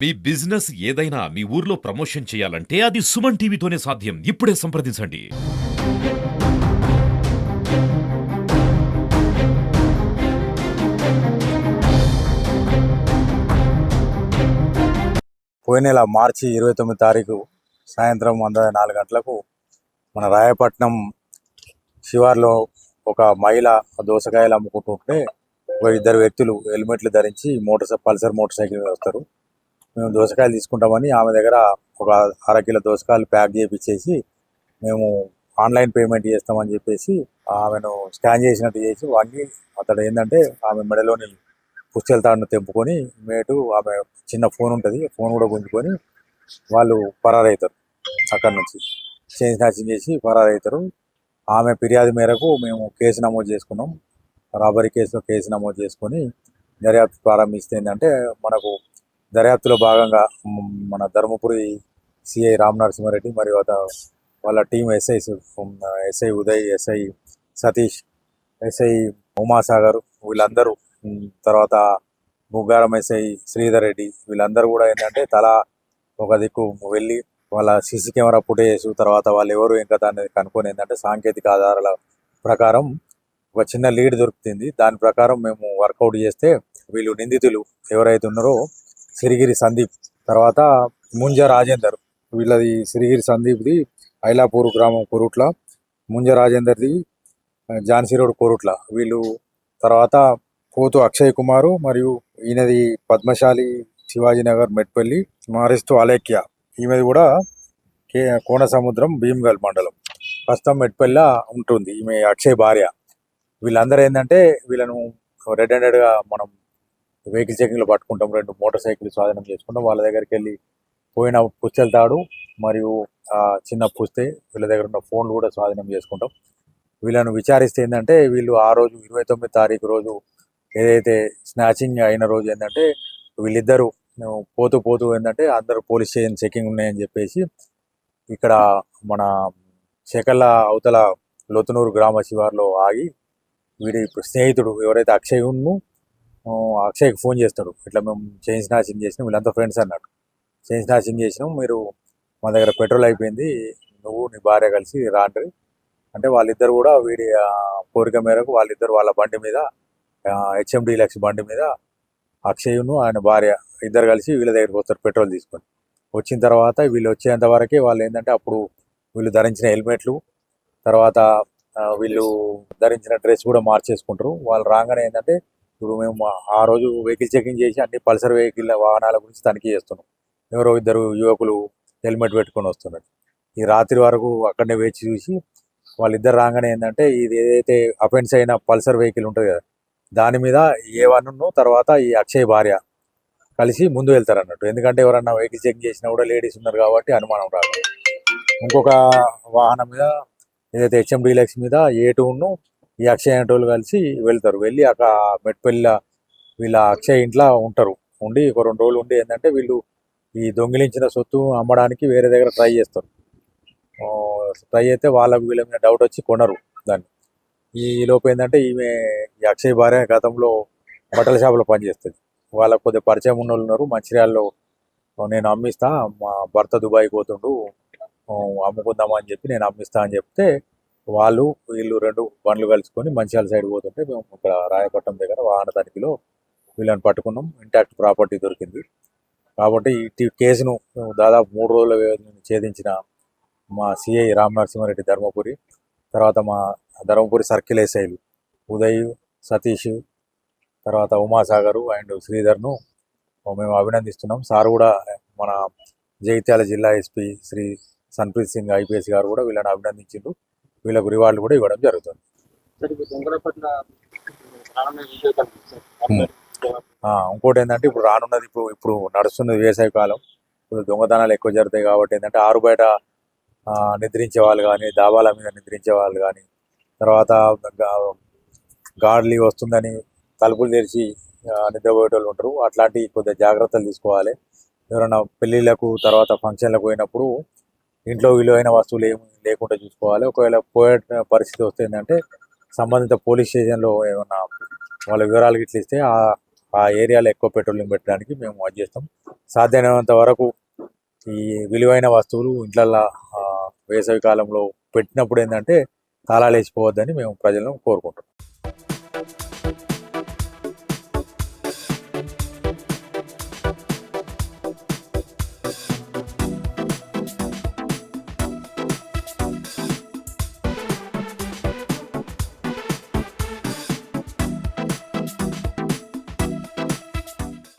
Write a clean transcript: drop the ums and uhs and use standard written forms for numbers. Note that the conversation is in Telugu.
మీ బిజినెస్ ఏదైనా మీ ఊర్లో ప్రమోషన్ చేయాలంటే అది సుమన్ టీవీతోనే సాధ్యం. ఇప్పుడే సంప్రదించండి. పోయిన నెల మార్చి 29 తారీఖు సాయంత్రం 4 గంటలకు మన రాయపట్నం శివార్లో ఒక మహిళ దోసకాయలు అమ్ముకుంటుంటే ఒక ఇద్దరు వ్యక్తులు హెల్మెట్లు ధరించి పల్సర్ మోటార్ సైకిల్ మీద వస్తారు. మేము దోసకాయలు తీసుకుంటామని ఆమె దగ్గర ఒక అరకిలో దోసకాయలు ప్యాక్ చేయించేసి మేము ఆన్లైన్ పేమెంట్ చేస్తామని చెప్పేసి ఆమెను స్కాన్ చేసినట్టు చేసి వాడిని అతడు ఏంటంటే ఆమె మెడలోని పుస్తెల తాడును తెంపుకొని ఆమె చిన్న ఫోన్ ఉంటుంది, ఫోన్ కూడా గుంజుకొని వాళ్ళు పరారవుతారు. అక్కడి నుంచి చైన్ స్నాచింగ్ చేసి పరారవుతారు. ఆమె ఫిర్యాదు మేరకు మేము కేసు నమోదు చేసుకున్నాం. రాబరీ కేసులో కేసు నమోదు చేసుకొని దర్యాప్తు ప్రారంభిస్తే ఏంటంటే మనకు దర్యాప్తులో భాగంగా మన ధర్మపురి సిఐ రామ్ నరసింహారెడ్డి మరియు వాళ్ళ team SI Uday, SI Satish, SI Umasagar వీళ్ళందరూ, తర్వాత బుగ్గారం ఎస్ఐ శ్రీధర్ రెడ్డి వీళ్ళందరూ కూడా ఏంటంటే తలా ఒక దిక్కు వెళ్ళి వాళ్ళ సీసీ కెమెరా ఫుటేజ్ తర్వాత వాళ్ళు ఎవరు ఏం కదా అనేది కనుక్కొని ఏంటంటే సాంకేతిక ఆధారాల ప్రకారం ఒక చిన్న లీడ్ దొరుకుతుంది. దాని ప్రకారం మేము వర్కౌట్ చేస్తే వీళ్ళు నిందితులు ఎవరైతే ఉన్నారో సిరిగిరి సందీప్, తర్వాత ముంజ రాజేందర్, వీళ్ళది సిరిగిరి సందీప్ది ఐలాపూర్ గ్రామం కొరుట్ల, ముంజ రాజేందర్ది ఝాన్సీ రోడ్ కొరుట్ల, వీళ్ళు తర్వాత పోతు అక్షయ్ కుమారు మరియు ఈయనది పద్మశాలి శివాజీనగర్ మెట్పల్లి, మారిస్తూ అలేఖ్య, ఈమెది కూడా కోన సముద్రం భీమ్గల్ మండలం, ప్రస్తుతం మెట్పల్లి ఉంటుంది. ఈమె అక్షయ్ భార్య. వీళ్ళందరూ ఏంటంటే వీళ్ళను రెడ్ హ్యాండెడ్గా మనం వెహికల్ చెకింగ్లో పట్టుకుంటాం. 2 మోటార్ సైకిల్ స్వాధీనం చేసుకుంటాం. వాళ్ళ దగ్గరికి వెళ్ళి పోయిన పుస్తెల తాడు మరియు చిన్న పుస్తే, వీళ్ళ దగ్గర ఉన్న ఫోన్లు కూడా స్వాధీనం చేసుకుంటాం. వీళ్ళను విచారిస్తే ఏంటంటే వీళ్ళు ఆ రోజు 29 తారీఖు రోజు ఏదైతే స్నాచింగ్ అయిన రోజు ఏంటంటే వీళ్ళిద్దరూ పోతూ ఏంటంటే అందరూ పోలీస్ స్టేషన్ చెకింగ్ ఉన్నాయని చెప్పేసి ఇక్కడ మన శకల్ల అవతల లోతునూరు గ్రామ శివార్లో ఆగి వీడి స్నేహితుడు ఎవరైతే అక్షయ్కి ఫోన్ చేస్తాడు, ఇట్లా మేము చైన్ స్నాచింగ్ చేసినాం, వీళ్ళంతా ఫ్రెండ్స్ అన్నట్టు. చైన్ స్నాచింగ్ చేసినాం, మీరు మా దగ్గర పెట్రోల్ అయిపోయింది, నువ్వు నీ భార్య కలిసి రాండ్రి అంటే వాళ్ళిద్దరు కూడా వీడి కోరిక మేరకు వాళ్ళిద్దరు వాళ్ళ బండి మీద హెచ్ఎండి లక్స్ బండి మీద అక్షయ్ను ఆయన భార్య ఇద్దరు కలిసి వీళ్ళ దగ్గరికి వస్తారు పెట్రోల్ తీసుకొని. వచ్చిన తర్వాత వీళ్ళు వచ్చేంత వరకే వాళ్ళు ఏంటంటే అప్పుడు వీళ్ళు ధరించిన హెల్మెట్లు తర్వాత వీళ్ళు ధరించిన డ్రెస్ కూడా మార్చేసుకుంటారు. వాళ్ళు రాగానే ఏంటంటే ఇప్పుడు మేము ఆ రోజు వెహికల్ చెకింగ్ చేసి అన్ని పల్సర్ వెహికల్ వాహనాల గురించి తనిఖీ చేస్తున్నాం. ఎవరో ఇద్దరు యువకులు హెల్మెట్ పెట్టుకొని వస్తున్నారు. ఈ రాత్రి వరకు అక్కడనే వేచి చూసి వాళ్ళిద్దరు రాగానే ఏంటంటే ఇది ఏదైతే అఫెన్స్ అయిన పల్సర్ వెహికల్ ఉంటుంది కదా దాని మీద A1 తర్వాత ఈ అక్షయ్ భార్య కలిసి ముందు వెళ్తారు అన్నట్టు. ఎందుకంటే ఎవరన్నా వెహికల్ చెక్ చేసినా కూడా లేడీస్ ఉన్నారు కాబట్టి అనుమానం రాదు. ఇంకొక వాహనం మీద ఏదైతే హెచ్ఎండి లక్స్ మీద A2 ఈ అక్షయ్ అనేటోళ్ళు కలిసి వెళ్తారు. వెళ్ళి అక్కడ మెట్పల్లి వీళ్ళ అక్షయ్ ఇంట్లో ఉంటారు. ఉండి ఒక 2 రోజులు ఉండి ఏంటంటే వీళ్ళు ఈ దొంగిలించిన సొత్తు అమ్మడానికి వేరే దగ్గర ట్రై చేస్తారు. ట్రై అయితే వాళ్ళకు వీళ్ళ మీద డౌట్ వచ్చి కొనరు దాన్ని. ఈ లోపు ఏంటంటే ఈ అక్షయ్ భార్య గతంలో బట్టల షాపులో పనిచేస్తుంది. వాళ్ళకు కొద్దిగా పరిచయం ఉన్న వాళ్ళు ఉన్నారు. మంచిర్యాలలో నేను అమ్మిస్తా, మా భర్త దుబాయ్కి పోతుండు, అమ్ముకుందామని చెప్పి నేను అమ్మిస్తా అని చెప్తే వీళ్ళు 2 బండ్లు కలుసుకొని మంచిర్యాల సైడ్ పోతుంటే మేము ఇక్కడ రాయపట్నం దగ్గర వాహన తనిఖీలో వీళ్ళని పట్టుకున్నాం. ఇంటాక్ట్ ప్రాపర్టీ దొరికింది. కాబట్టి ఈ కేసును దాదాపు 3 రోజుల వ్యవధిని ఛేదించిన మా సిఐ రామ్ నరసింహారెడ్డి ధర్మపురి, తర్వాత మా ధర్మపురి సర్కిల్ ఎస్ఐలు ఉదయ్, సతీష్, తర్వాత ఉమాసాగరు అండ్ శ్రీధర్ను మేము అభినందిస్తున్నాం. సార్ కూడా మన జగిత్యాల జిల్లా ఎస్పీ శ్రీ సన్ప్రీత్ సింగ్ ఐపీఎస్ గారు కూడా వీళ్ళని అభినందించిండ్రు. వీళ్ళకు రివార్డులు కూడా ఇవ్వడం జరుగుతుంది. ఇంకోటి ఏంటంటే ఇప్పుడు రానున్నది ఇప్పుడు నడుస్తున్నది వేసవి కాలం. ఇప్పుడు దొంగతనాలు ఎక్కువ జరుగుతాయి కాబట్టి ఏంటంటే ఆరు బయట నిద్రించే వాళ్ళు కానీ, డాబాల మీద నిద్రించే వాళ్ళు కానీ, తర్వాత గాడ్లీ వస్తుందని తలుపులు తెరిచి నిద్రపోయేటోళ్ళు ఉంటారు. అట్లాంటి కొద్దిగా జాగ్రత్తలు తీసుకోవాలి. ఎవరైనా పెళ్ళిళ్ళకు తర్వాత ఫంక్షన్లకు పోయినప్పుడు ఇంట్లో విలువైన వస్తువులు ఏమి లేకుండా చూసుకోవాలి. ఒకవేళ పోయే పరిస్థితి వస్తే ఏంటంటే సంబంధిత పోలీస్ స్టేషన్లో ఏమన్నా వాళ్ళ వివరాలు ఇట్లా ఇస్తే ఆ ఏరియాలో ఎక్కువ పెట్రోలింగ్ పెట్టడానికి మేము అది చేస్తాం. సాధ్యమైనంత వరకు ఈ విలువైన వస్తువులు ఇంట్లల్లో వేసవి కాలంలో పెట్టినప్పుడు ఏంటంటే తాళాలు వేసిపోవద్దని మేము ప్రజలను కోరుకుంటున్నాం.